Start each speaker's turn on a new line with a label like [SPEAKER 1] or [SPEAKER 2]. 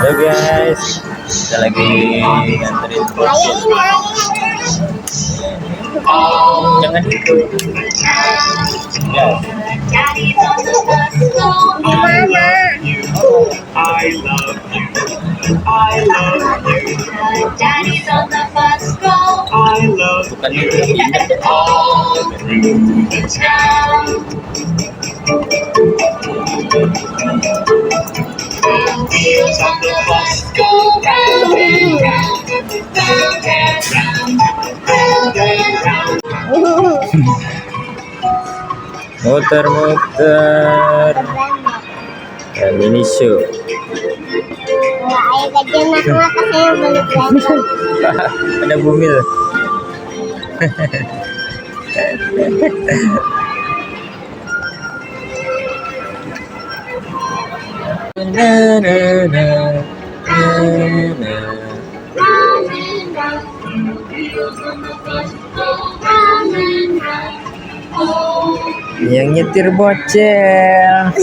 [SPEAKER 1] Halo guys, kita lagi nganterin bocil. Jangan itu. Ya.
[SPEAKER 2] I love you. I love you. Daddy's on the bus go. I love
[SPEAKER 1] Bukan itu.
[SPEAKER 2] all through the town. The wheels on the bus go round and round, round and round, round and round.
[SPEAKER 1] Muter-muter. Ya, mini show.
[SPEAKER 3] Ayo gajian aku saya beli belanja.
[SPEAKER 1] Ada bumil. Na, na, na, na, na.
[SPEAKER 2] Round and round, the wheels on the bus go round and round. Oh,
[SPEAKER 1] Yang nyetir bocil.